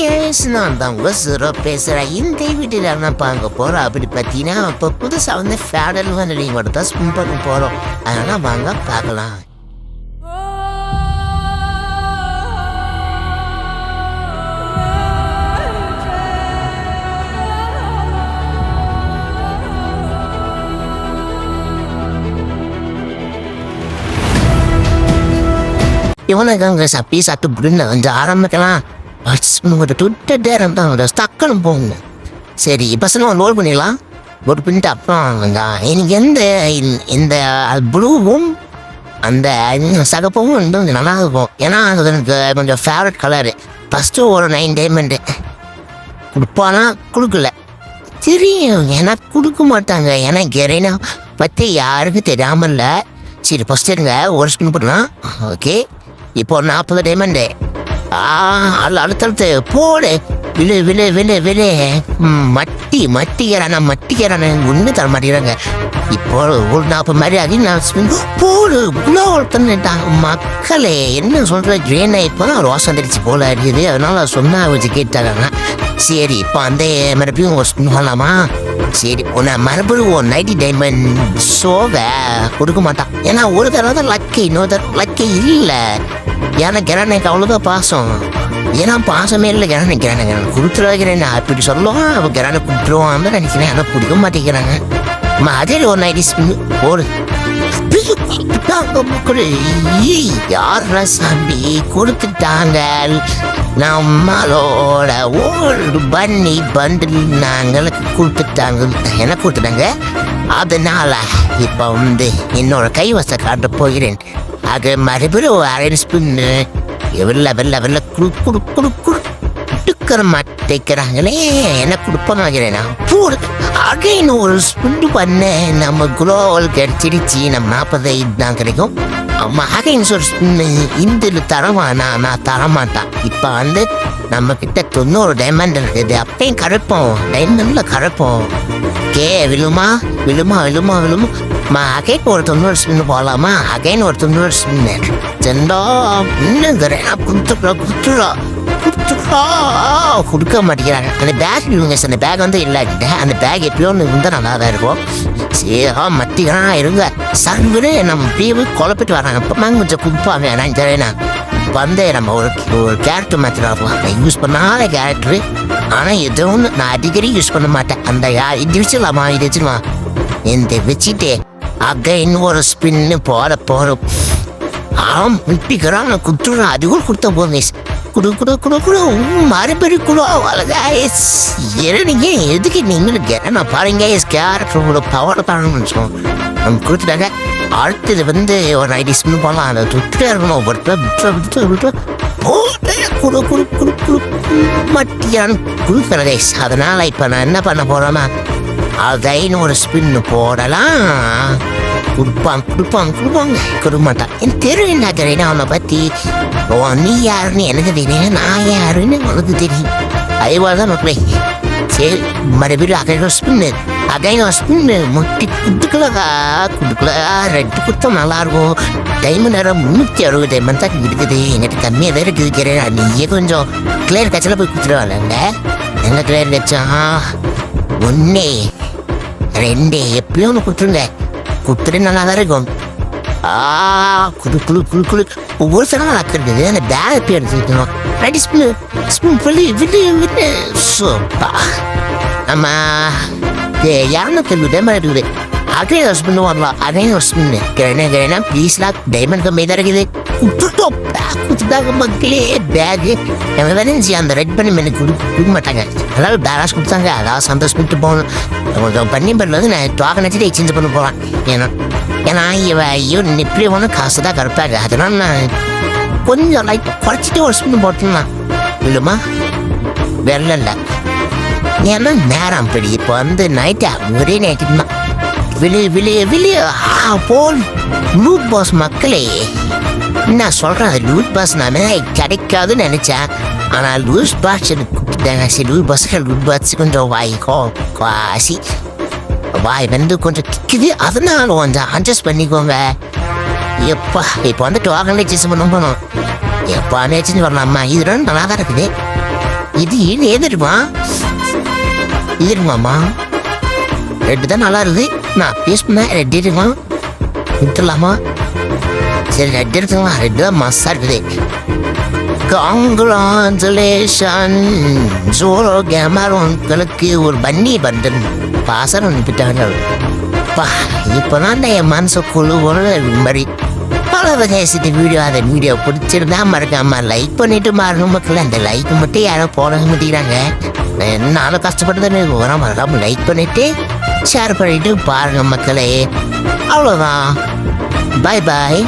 S நான் தான் உங்க ஜீரோ பேசுகிறேன். இந்த வீட்டில் நான் பார்க்க போகிறோம். அப்படி பார்த்தீங்கன்னா இப்போ புதுசாக வந்து ஃபேடல் வந்து நீங்கள் தான் ஸ்பின் பண்ண போகிறோம். அதனால் வாங்க பார்க்கலாம். இவனுக்கு அங்கே சப்பி சாப்பிட்டு புரிந்து வந்து ஆரம்பிக்கலாம். ஒரு துட்ட நேரம் தான் டக்குன்னு போகணும். சரி பசங்க லோட் பண்ணிடலாம். லோட் பண்ணிட்டு அப்புறம் எனக்கு இந்த ப்ளூவும் அந்த சகப்பும் கொஞ்சம் நல்லா இருக்கும். ஏன்னா அது எனக்கு கொஞ்சம் ஃபேவரட் கலரு. ஃபஸ்ட்டு ஒரு 9 டைமண்டு கொடுப்பானா கொடுக்கல தெரியும். ஏன்னா கொடுக்க மாட்டாங்க. ஏன்னா கெரைனா பற்றி யாருக்கும் தெரியாமல் இல்லை. சரி ஃபஸ்ட்டு இருங்க ஒரு ஸ்பின் பண்ணலாம். ஓகே இப்போ 40 டைமண்டு. அடுத்தடுத்து போடு விழு விழு விழு விழு மட்டிக்கிறான ஒன்று தர மாட்டேங்கிறாங்க. இப்போ ஒரு 40 மாதிரி அது போடு குளோவல் பண்ணிட்டாங்க. மக்களே என்ன சொல்கிற ஜெயினா இப்போ தான் ரோஸ் வந்துடுச்சு போல இருக்குது. அதனால சொன்னா வச்சு கேட்டாங்க. சரி இப்போ அந்த மறுபடியும் ஒரு ஸ்பின் பண்ணலாமா? சரி உன்னை மறுபடியும் ஒரு 90 டைமண்ட் ஷோவை கொடுக்க மாட்டான். ஏன்னா ஒரு தடவை தான் லக்கி, இன்னொரு தடவை லக்கி இல்லை. ஏன்னா கிரானைக்கு அவ்வளோதான் பாசம். ஏன்னா பாசமே இல்லை கிரானை கொடுத்துட வைக்கிறேன். அப்படி சொல்லுவான் அவன் கிரானை கொடுத்துருவான் தான் நினைக்கிறேன். ஆனால் பிடிக்க மாட்டேங்கிறாங்க. அதே ஒரு 90 ஸ்பின் ஒரு யார சாமி கொடுத்துட்டாங்க. நம்மளோட ஓல்டு பண்ணி பண்டில் நாங்களுக்கு கொடுத்துட்டாங்க. என்ன கொடுத்துட்டாங்க? அதனால இப்போ வந்து என்னோட கைவச காட்ட போகிறேன். அது மறுபடியும் அரேஞ்ச் பண்ணு. வெள்ள கொடுக்கற மாட்டேங்கிறாங்களே. என்ன கொடுப்பாங்க போடு அகைன் ஒரு ஸ்பின் பண்ண. நம்ம குளோவல் கிடைச்சிருச்சு. நம்ம 40 தான் கிடைக்கும். அகைன் ஒரு ஸ்பின்னு இந்த தரமானா நான் தரமாட்டான். இப்போ வந்து நம்ம கிட்ட 90 டைமண்ட் இருக்குது. அப்பயும் கரைப்போம், டைமண்ட்ல கரைப்போம். விழுமா அகைன் ஒரு 90 ஸ்பின்னு போகலாமா? அகைன் ஒரு 90 ஸ்பின்னு செண்டா இன்னும் கொடுக்க மாட்டேங்கிறாங்க. அந்த பேக் இல்லைங்க சார். அந்த பேக் வந்து இல்லை. அந்த பேக் எப்படியோ ஒன்று இருந்தால் நல்லா தான் இருக்கும். சரி மட்டிக்கிறான் இருங்க சர்வரு நம்ம இப்படியே குழப்பிட்டு வராங்க. இப்போ கொஞ்சம் கொடுப்பாங்க. நான் தெரியுண்ணா வந்து நம்ம ஒரு கேரக்டர் மாற்றிடலாம். யூஸ் பண்ணாத கேரக்டரு. ஆனால் எதோ ஒன்று நான் அடிக்கடி யூஸ் பண்ண மாட்டேன். அந்த இது வச்சிடலாமா? இது வச்சிருமா? இந்த வச்சுட்டு அகைன் ஒரு ஸ்பின்னு போகிறோம். விட்டிக்கிறான் குத்துறான். அது கூட கொடுத்த போனேஸ் குடு மறுபடியும் குடு நீங்க எதுக்கு நீங்க நான் பாருங்க கேரக்டரோட பவர் தானு நம்ம கொடுத்துட்டாங்க. அடுத்தது வந்து ஒரு 90 ஸ்பின் போகலாம். அதை தொட்டுட்டே இருக்கணும். மட்டியான்னு கொடுக்குறதே. அதனால இப்போ நான் என்ன பண்ண போறேன்னா அதைன்னு ஒரு ஸ்பின்னு போடலாம். கொடுப்பாங்க கொடுக்க மாட்டான். எனக்கு தெரியும். நான் தெரியும் அவனை பற்றி. நீ யாருன்னு எனக்கு தெரியும், நான் யாருன்னு உனக்கு தெரியும். அதே மாதிரி தான் மக்களே. சரி மறுபடியும் அகைன் ஸ்பின்னு முட்டி கொடுக்கல. ரெட்டு கொடுத்தா நல்லாயிருக்கும். டைமண்ட் நேரம் 360 டைமண்ட் தான் இருக்குது. என்கிட்ட கம்மியாக தான் இருக்குது. நீயே கொஞ்சம் கிளியர் கட்சியில் போய் கொடுத்துருவாங்க. எங்க கிளியர் கட்சம் 1 2 எப்படியும் ஒன்று கொடுத்துருங்க. குத்துட்டு நல்லா தான் இருக்கும். குழு ஒவ்வொரு சடம் நடக்கிறது. அந்த பேக் எப்படி எடுத்துக்கணும். ரெடி ஸ்பின் நம்ம 200 டைமண்ட் இருக்குது. அதே ஒரு ஸ்பின் வரலாம். அதே ஒரு ஸ்பின்னு கிரணா ப்ளீஸ்லாம் டைமண்ட் கம்மி தான் இருக்குது. கொடுத்துட்டாங்க மக்களே. பேகு நம்ம வேணுச்சு அந்த ரெட் பண்ணி எனக்கு கொடுக்க மாட்டாங்க. அதாவது பேராஸ் கொடுத்தாங்க. அதாவது சந்தோஷப்பட்டு போகணும். கொஞ்சம் பண்ணி பண்ணது நான் டோக்கன் நினச்சிட்டு எக்ஸ்சேஞ்ச் பண்ண போகிறேன். ஏன்னா இப்படி ஒன்றும் காசு தான் கரெக்டாக. அதனால நான் கொஞ்சம் லைட் குறைச்சிட்டு ஒரு ஸ்பின் போட்டேன்னா இல்லைம்மா வெள்ளம் இல்லை. ஏன்னா நேரம் படி இப்போ வந்து நைட்டா ஒரே நைட்டு தான் வெளியே போல் லூட் பாஸ் மக்களே. நான் சொல்கிறேன் அது லூட் பாஸ் நான் கிடைக்காதுன்னு நினச்சேன். ஆனால் லூட் பாஸ் எனக்கு கூப்பிட்டாங்க. சரி லூட் பாஸ் கொஞ்சம் வாசி வாய் வந்து கொஞ்சம் கிக்குது. அதனால கொஞ்சம் அட்ஜஸ்ட் பண்ணிக்கோங்க. இப்போ வந்து டோக்கன் எக்ஸ்சேஞ்ச் பண்ணணும். எப்போ எக்ஸ்சேஞ்ச் வரலாமா? இது ரெண்டு நல்லா தான் இருக்குது. இது எதிருமா எதிருமாம்மா ரெட்டு தான் நல்லா இருக்குது. நான் பீஸ் பண்ண ரெட்டு இருக்குமா விட்டுலாமா? சரி ரெட்டு இருக்குங்களா? ரெட்டு தான் மஸ்ஸா இருக்குது. காங்கிராச்சுலேஷன் ஜோரோ கேமரா உங்களுக்கு ஒரு பன்னி பண்டன் பாசம் அனுப்பிட்டாங்க. பா இப்போதான் என் மனசு குழு மாதிரி பேசிட்டு அந்த வீடியோ பிடிச்சிருந்தா மறக்காம லைக் பண்ணிட்டு மாறுங்க மக்கள். அந்த லைக் மட்டும் யாரும் போட மாட்டேங்கிறாங்க. நானும் கஷ்டப்பட்டு மறக்காம லைக் பண்ணிட்டு ஷேர் பண்ணிட்டு பாருங்க மக்களே. அவ்வளோதான். பாய் பாய்.